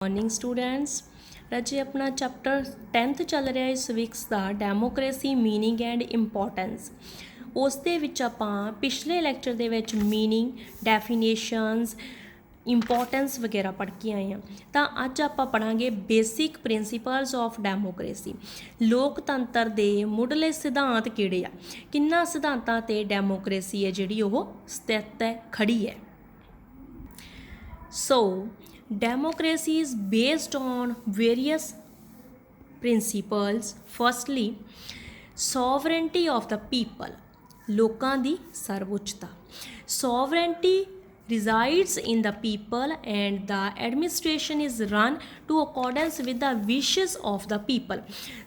Morning students राजे अपना chapter 10th चल रहा है सिविक्स का डेमोक्रेसी मीनिंग एंड इंपॉर्टेंस उस दे विच आपां पिछले लैक्चर दे विच मीनिंग डेफिनेशनस इंपॉर्टेंस वगैरह पढ़ के आए हैं तो अज आप पढ़ांगे बेसिक प्रिंसीपल्स ऑफ डेमोक्रेसी लोकतंत्र के मुढ़ले सिद्धांत किहड़े आ किन्ना सिद्धांतां ते डेमोक्रेसी है जिहड़ी ओह स्थित है खड़ी है। So, democracy is based on various principles. Firstly, sovereignty of the people. ਲੋਕਾਂ ਦੀ ਸਰਵਉੱਚਤਾ। Sovereignty resides in the people and the administration is run to accordance with the wishes of the people.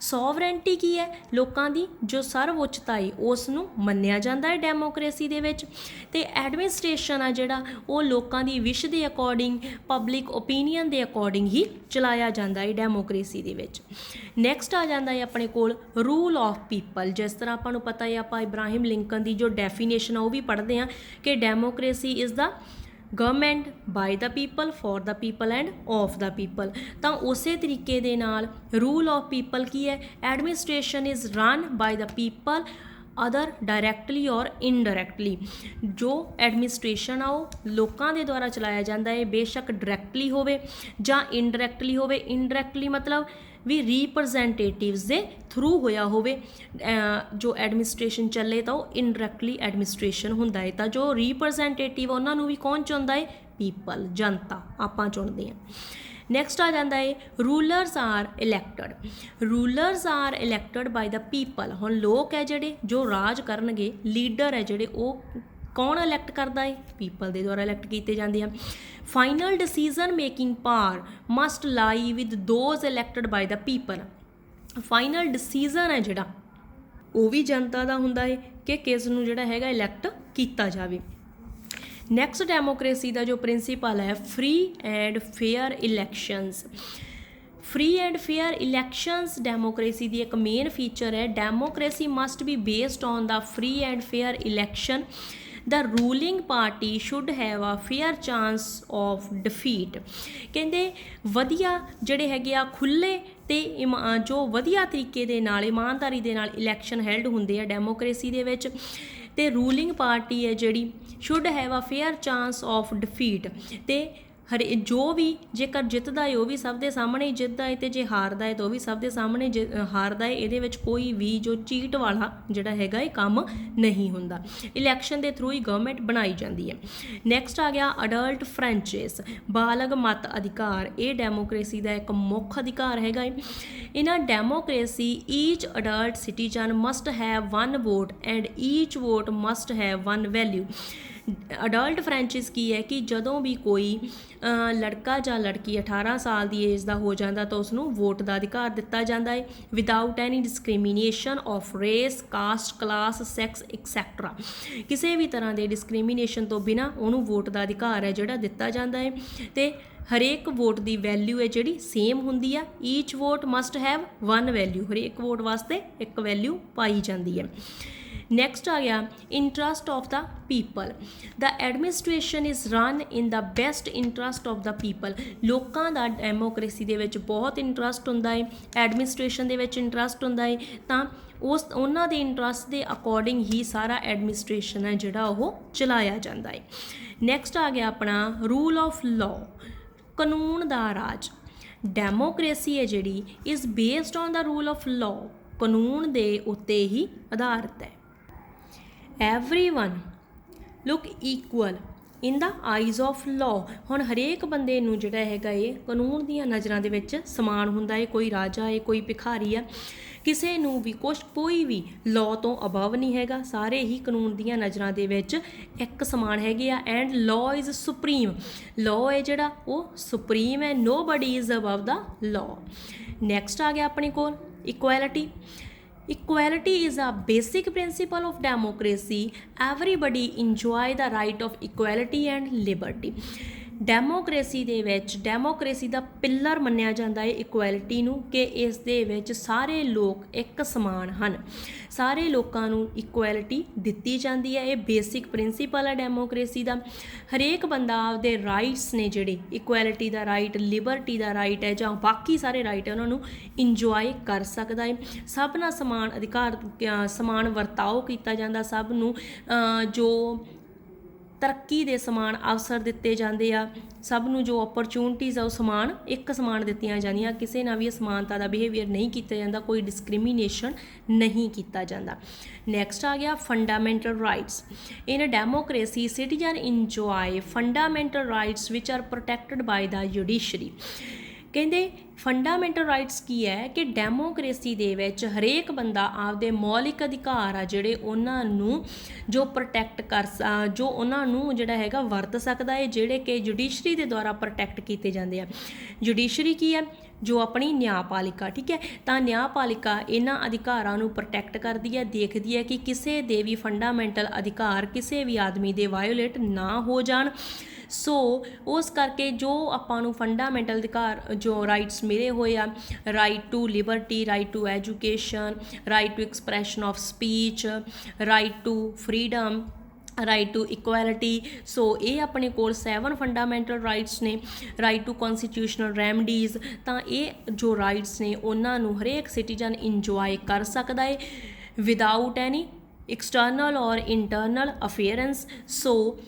Sovereignty ਕੀ ਹੈ ਲੋਕਾਂ ਦੀ ਜੋ ਸਰਵਉੱਚਤਾ ਹੈ ਉਸ ਨੂੰ ਮੰਨਿਆ ਜਾਂਦਾ ਹੈ ਡੈਮੋਕ੍ਰੇਸੀ ਦੇ ਵਿੱਚ ਤੇ ਐਡਮਿਨਿਸਟ੍ਰੇਸ਼ਨ ਆ ਜਿਹੜਾ ਉਹ ਲੋਕਾਂ ਦੀ ਵਿਸ਼ ਦੇ ਅਕੋਰਡਿੰਗ ਪਬਲਿਕ ਓਪੀਨੀਅਨ ਦੇ ਅਕੋਰਡਿੰਗ ਹੀ ਚਲਾਇਆ ਜਾਂਦਾ ਹੈ ਡੈਮੋਕ੍ਰੇਸੀ ਦੇ ਵਿੱਚ। ਨੈਕਸਟ ਆ ਜਾਂਦਾ ਹੈ ਆਪਣੇ ਕੋਲ ਰੂਲ ਆਫ ਪੀਪਲ। ਜਿਸ ਤਰ੍ਹਾਂ ਆਪਾਂ ਨੂੰ ਪਤਾ ਹੈ ਆਪਾਂ ਇਬਰਾਹਿਮ ਲਿੰਕਨ ਦੀ ਜੋ ਡੈਫੀਨੇਸ਼ਨ ਆ ਉਹ ਵੀ ਪੜ੍ਹਦੇ ਹਾਂ ਕਿ democracy is the government by the people for the people and of the people. ਤਾਂ ਉਸੇ ਤਰੀਕੇ ਦੇ ਨਾਲ ਰੂਲ ਆਫ ਪੀਪਲ ਕੀ ਹੈ administration is run by the people other directly or indirectly. ਜੋ ਐਡਮਿਨਿਸਟ੍ਰੇਸ਼ਨ ਆ ਉਹ ਲੋਕਾਂ ਦੇ ਦੁਆਰਾ ਚਲਾਇਆ ਜਾਂਦਾ ਹੈ ਬੇਸ਼ੱਕ ਡਾਇਰੈਕਟਲੀ ਹੋਵੇ ਜਾਂ ਇਨਡਾਇਰੈਕਟਲੀ ਹੋਵੇ। ਇਨਡਾਇਰੈਕਟਲੀ ਮਤਲਬ ਵੀ ਰੀਪ੍ਰੈਜ਼ੈਂਟੇਟਿਵਸ ਦੇ ਥਰੂ ਹੋਇਆ ਹੋਵੇ ਜੋ ਐਡਮਿਨਿਸਟ੍ਰੇਸ਼ਨ ਚੱਲੇ ਤਾਂ ਉਹ ਇਨਡਾਇਰੈਕਟਲੀ ਐਡਮਿਨਿਸਟ੍ਰੇਸ਼ਨ ਹੁੰਦਾ ਹੈ। ਤਾਂ ਜੋ ਰੀਪ੍ਰੈਜ਼ੈਂਟੇਟਿਵ ਉਹਨਾਂ ਨੂੰ ਵੀ ਕੌਣ ਚੁਣਦਾ ਹੈ ਪੀਪਲ ਜਨਤਾ ਆਪਾਂ ਚੁਣਦੇ ਹਾਂ। ਨੈਕਸਟ ਆ ਜਾਂਦਾ ਹੈ rulers are elected. Rulers are elected by the people. ਹੁਣ ਲੋਕ ਹੈ ਜਿਹੜੇ ਜੋ ਰਾਜ ਕਰਨਗੇ ਲੀਡਰ ਹੈ ਜਿਹੜੇ ਉਹ ਕੌਣ ਇਲੈਕਟ ਕਰਦਾ ਹੈ ਪੀਪਲ ਦੇ ਦੁਆਰਾ ਇਲੈਕਟ ਕੀਤੇ ਜਾਂਦੇ ਆ। Final decision making power must lie with those elected by the people. Final decision ਹੈ ਜਿਹੜਾ ਉਹ ਵੀ ਜਨਤਾ ਦਾ ਹੁੰਦਾ ਹੈ ਕਿ ਕਿਸ ਨੂੰ ਜਿਹੜਾ ਹੈਗਾ ਇਲੈਕਟ ਕੀਤਾ ਜਾਵੇ। ਨੈਕਸਟ ਡੈਮੋਕ੍ਰੇਸੀ ਦਾ ਜੋ ਪ੍ਰਿੰਸੀਪਲ ਹੈ free and fair elections. Free and fair elections democracy ਦੀ ਇੱਕ ਮੇਨ ਫੀਚਰ ਹੈ। Democracy must be based on the free and fair election. The ruling party should have a fair chance of defeat। ਕਹਿੰਦੇ ਵਧੀਆ ਜਿਹੜੇ ਹੈਗੇ ਆ ਖੁੱਲ੍ਹੇ ਅਤੇ ਜੋ ਵਧੀਆ ਤਰੀਕੇ ਦੇ ਨਾਲ ਇਮਾਨਦਾਰੀ ਦੇ ਨਾਲ ਇਲੈਕਸ਼ਨ ਹੈਲਡ ਹੁੰਦੇ ਆ ਡੈਮੋਕ੍ਰੇਸੀ ਦੇ ਵਿੱਚ। ਅਤੇ ਰੂਲਿੰਗ ਪਾਰਟੀ ਹੈ ਜਿਹੜੀ should have a fair chance of defeat. ਅਤੇ ਜੋ ਵੀ ਜੇਕਰ ਜਿੱਤਦਾ ਹੈ ਉਹ ਵੀ ਸਭ ਦੇ ਸਾਹਮਣੇ ਹੀ ਜਿੱਤਦਾ ਹੈ ਅਤੇ ਜੇ ਹਾਰਦਾ ਹੈ ਤਾਂ ਉਹ ਵੀ ਸਭ ਦੇ ਸਾਹਮਣੇ ਹਾਰਦਾ ਹੈ। ਇਹਦੇ ਵਿੱਚ ਕੋਈ ਵੀ ਜੋ ਚੀਟ ਵਾਲਾ ਜਿਹੜਾ ਹੈਗਾ ਇਹ ਕੰਮ ਨਹੀਂ ਹੁੰਦਾ। ਇਲੈਕਸ਼ਨ ਦੇ ਥਰੂ ਹੀ ਗਵਰਨਮੈਂਟ ਬਣਾਈ ਜਾਂਦੀ ਹੈ। ਨੈਕਸਟ ਆ ਗਿਆ ਅਡਲਟ ਫਰੈਂਚਾਈਜ਼ ਬਾਲਗ ਮਤ ਅਧਿਕਾਰ। ਇਹ ਡੈਮੋਕ੍ਰੇਸੀ ਦਾ ਇੱਕ ਮੁੱਖ ਅਧਿਕਾਰ ਹੈਗਾ ਹੈ। In a democracy each adult citizen must have one vote and each vote must have one value. Adult franchise ਕੀ ਹੈ ਕਿ ਜਦੋਂ ਵੀ ਕੋਈ ਲੜਕਾ ਜਾਂ ਲੜਕੀ 18 ਸਾਲ ਦੀ ਏਜ ਦਾ ਹੋ ਜਾਂਦਾ ਤਾਂ ਉਸਨੂੰ ਵੋਟ ਦਾ ਅਧਿਕਾਰ ਦਿੱਤਾ ਜਾਂਦਾ ਹੈ without any discrimination of race caste class sex etcetera. ਕਿਸੇ ਵੀ ਤਰ੍ਹਾਂ ਦੇ ਡਿਸਕ੍ਰਿਮੀਨੇਸ਼ਨ ਤੋਂ ਬਿਨਾਂ ਉਹਨੂੰ ਵੋਟ ਦਾ ਅਧਿਕਾਰ ਹੈ ਜਿਹੜਾ ਦਿੱਤਾ ਜਾਂਦਾ ਹੈ ਅਤੇ ਹਰੇਕ ਵੋਟ ਦੀ ਵੈਲਿਊ ਹੈ ਜਿਹੜੀ ਸੇਮ ਹੁੰਦੀ ਆ। Each vote must have one value. ਹਰੇਕ ਵੋਟ ਵਾਸਤੇ ਇੱਕ ਵੈਲਿਊ ਪਾਈ ਜਾਂਦੀ ਹੈ। ਨੈਕਸਟ ਆ ਗਿਆ interest of the people. The administration is run in the best interest of the people. ਲੋਕਾਂ ਦਾ ਡੈਮੋਕ੍ਰੇਸੀ ਦੇ ਵਿੱਚ ਬਹੁਤ ਇੰਟਰਸਟ ਹੁੰਦਾ ਹੈ ਐਡਮਿਨਿਸਟ੍ਰੇਸ਼ਨ ਦੇ ਵਿੱਚ ਇੰਟਰਸਟ ਹੁੰਦਾ ਹੈ ਤਾਂ ਉਹਨਾਂ ਦੇ ਇੰਟਰਸਟ ਦੇ ਅਕੋਰਡਿੰਗ ਹੀ ਸਾਰਾ ਐਡਮਿਨਿਸਟ੍ਰੇਸ਼ਨ ਹੈ ਜਿਹੜਾ ਉਹ ਚਲਾਇਆ ਜਾਂਦਾ ਹੈ। ਨੈਕਸਟ ਆ ਗਿਆ ਆਪਣਾ ਰੂਲ ਆਫ ਲਾਅ ਕਾਨੂੰਨ ਦਾ ਰਾਜ। ਡੈਮੋਕ੍ਰੇਸੀ ਹੈ ਜਿਹੜੀ is based on the rule of law ਕਾਨੂੰਨ ਦੇ ਉੱਤੇ ਹੀ ਆਧਾਰਿਤ ਹੈ। everyone look equal in the eyes of law। ਹੁਣ ਹਰੇਕ ਬੰਦੇ ਨੂੰ ਜਿਹੜਾ ਹੈਗਾ ਇਹ ਕਾਨੂੰਨ ਦੀਆਂ ਨਜ਼ਰਾਂ ਦੇ ਵਿੱਚ ਸਮਾਨ ਹੁੰਦਾ ਹੈ। ਕੋਈ ਰਾਜਾ ਹੈ ਕੋਈ ਭਿਖਾਰੀ ਆ ਕਿਸੇ ਨੂੰ ਵੀ ਕੋਈ ਵੀ ਲਾਅ ਤੋਂ ਅਬਵ ਨਹੀਂ ਹੈਗਾ। ਸਾਰੇ ਹੀ ਕਾਨੂੰਨ ਦੀਆਂ ਨਜ਼ਰਾਂ ਦੇ ਵਿੱਚ ਇੱਕ ਸਮਾਨ ਹੈਗੇ ਆ। And law is supreme. Law ਹੈ ਜਿਹੜਾ ਉਹ ਸੁਪਰੀਮ ਹੈ। Nobody is above the law. Next ਆ ਗਿਆ ਆਪਣੇ ਕੋਲ equality. Equality is a basic principle of democracy. Everybody enjoy the right of equality and liberty। Democracy ਦੇ ਵਿੱਚ ਡੈਮੋਕ੍ਰੇਸੀ ਦਾ ਪਿੱਲਰ ਮੰਨਿਆ ਜਾਂਦਾ ਹੈ ਇਕੁਐਲਿਟੀ ਨੂੰ, ਕਿ ਇਸ ਦੇ ਵਿੱਚ ਸਾਰੇ ਲੋਕ ਇੱਕ ਸਮਾਨ ਹਨ, ਸਾਰੇ ਲੋਕਾਂ ਨੂੰ ਇਕੁਐਲਿਟੀ ਦਿੱਤੀ ਜਾਂਦੀ ਹੈ। ਇਹ ਬੇਸਿਕ ਪ੍ਰਿੰਸੀਪਲ ਹੈ ਡੈਮੋਕ੍ਰੇਸੀ ਦਾ। ਹਰੇਕ ਬੰਦਾ ਆਪਦੇ ਰਾਈਟਸ ਨੇ ਜਿਹੜੇ ਇਕੁਐਲਿਟੀ ਦਾ ਰਾਈਟ, ਲਿਬਰਟੀ ਦਾ ਰਾਈਟ ਹੈ ਜਾਂ ਬਾਕੀ ਸਾਰੇ ਰਾਈਟ ਹੈ ਉਹਨਾਂ ਨੂੰ ਇੰਜੋਏ ਕਰ ਸਕਦਾ ਹੈ। ਸਭ ਨਾਲ ਸਮਾਨ ਅਧਿਕਾਰ, ਸਮਾਨ ਵਰਤਾਓ ਕੀਤਾ ਜਾਂਦਾ, ਸਭ ਨੂੰ ਜੋ ਤਰੱਕੀ ਦੇ ਸਮਾਨ ਅਵਸਰ ਦਿੱਤੇ ਜਾਂਦੇ ਆ, ਸਭ ਨੂੰ ਜੋ ਓਪਰਚੁਨਿਟੀਜ਼ ਆ ਉਹ ਸਮਾਨ ਇੱਕ ਸਮਾਨ ਦਿੱਤੀਆਂ ਜਾਂਦੀਆਂ, ਕਿਸੇ ਨਾਲ ਵੀ ਅਸਮਾਨਤਾ ਦਾ ਬਿਹੇਵੀਅਰ ਨਹੀਂ ਕੀਤਾ ਜਾਂਦਾ, ਕੋਈ ਡਿਸਕ੍ਰਿਮੀਨੇਸ਼ਨ ਨਹੀਂ ਕੀਤਾ ਜਾਂਦਾ। ਨੈਕਸਟ ਆ ਗਿਆ fundamental rights. In democracy citizen enjoy fundamental rights which are protected by the judiciary. ਕਹਿੰਦੇ ਫੰਡਾਮੈਂਟਲ ਰਾਈਟਸ ਕੀ ਹੈ ਕਿ ਡੈਮੋਕ੍ਰੇਸੀ ਦੇ ਵਿੱਚ ਹਰੇਕ ਬੰਦਾ ਆਪਦੇ ਮੌਲਿਕ ਅਧਿਕਾਰ ਆ ਜਿਹੜੇ ਉਹਨਾਂ ਨੂੰ ਜੋ ਪ੍ਰੋਟੈਕਟ ਜੋ ਉਹਨਾਂ ਨੂੰ ਜਿਹੜਾ ਹੈਗਾ ਵਰਤ ਸਕਦਾ ਹੈ, ਜਿਹੜੇ ਕਿ ਜੁਡੀਸ਼ਰੀ ਦੇ ਦੁਆਰਾ ਪ੍ਰੋਟੈਕਟ ਕੀਤੇ ਜਾਂਦੇ ਆ। ਜੁਡੀਸ਼ਰੀ ਕੀ ਹੈ? ਜੋ ਆਪਣੀ ਨਿਆਂਪਾਲਿਕਾ, ਠੀਕ ਹੈ। ਤਾਂ ਨਿਆਂਪਾਲਿਕਾ ਇਹਨਾਂ ਅਧਿਕਾਰਾਂ ਨੂੰ ਪ੍ਰੋਟੈਕਟ ਕਰਦੀ ਹੈ, ਦੇਖਦੀ ਹੈ ਕਿ ਕਿਸੇ ਦੇ ਵੀ ਫੰਡਾਮੈਂਟਲ ਅਧਿਕਾਰ ਕਿਸੇ ਵੀ ਆਦਮੀ ਦੇ ਵਾਇਓਲੇਟ ਨਾ ਹੋ ਜਾਣ। ਸੋ ਉਸ ਕਰਕੇ ਜੋ ਆਪਾਂ ਨੂੰ ਫੰਡਾਮੈਂਟਲ ਅਧਿਕਾਰ ਜੋ ਰਾਈਟਸ ਮਿਲੇ ਹੋਏ ਆ, right to liberty, right to education, right to expression of speech, right to freedom, right to equality. So ਇਹ ਆਪਣੇ ਕੋਲ 7 ਫੰਡਾਮੈਂਟਲ ਰਾਈਟਸ ਨੇ। ਰਾਈਟ ਟੂ ਕੌਨਸਟੀਟਿਊਸ਼ਨਲ ਰੈਮਡੀਜ਼, ਤਾਂ ਇਹ ਜੋ ਰਾਈਟਸ ਨੇ ਉਹਨਾਂ ਨੂੰ ਹਰੇਕ ਸਿਟੀਜ਼ਨ ਇੰਜੋਏ ਕਰ ਸਕਦਾ ਹੈ ਵਿਦਾਊਟ ਐਨੀ ਐਕਸਟਰਨਲ ਔਰ ਇੰਟਰਨਲ ਅਫੇਅਰੈਂਸ। ਸੋ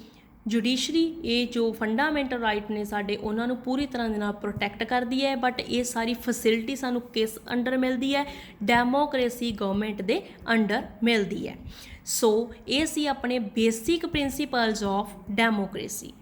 ਜੁਡੀਸ਼ਰੀ ਇਹ ਜੋ ਫੰਡਾਮੈਂਟਲ ਰਾਈਟ ਨੇ ਸਾਡੇ ਉਹਨਾਂ ਨੂੰ ਪੂਰੀ ਤਰ੍ਹਾਂ ਦੇ ਨਾਲ ਪ੍ਰੋਟੈਕਟ ਕਰਦੀ ਹੈ। ਬਟ ਇਹ ਸਾਰੀ ਫੈਸਿਲਿਟੀ ਸਾਨੂੰ ਕਿਸ ਅੰਡਰ ਮਿਲਦੀ ਹੈ? ਡੈਮੋਕ੍ਰੇਸੀ ਗਵਰਨਮੈਂਟ ਦੇ ਅੰਡਰ ਮਿਲਦੀ ਹੈ। ਸੋ ਇਹ ਸੀ ਆਪਣੇ ਬੇਸਿਕ ਪ੍ਰਿੰਸੀਪਲਸ ਆਫ ਡੈਮੋਕ੍ਰੇਸੀ।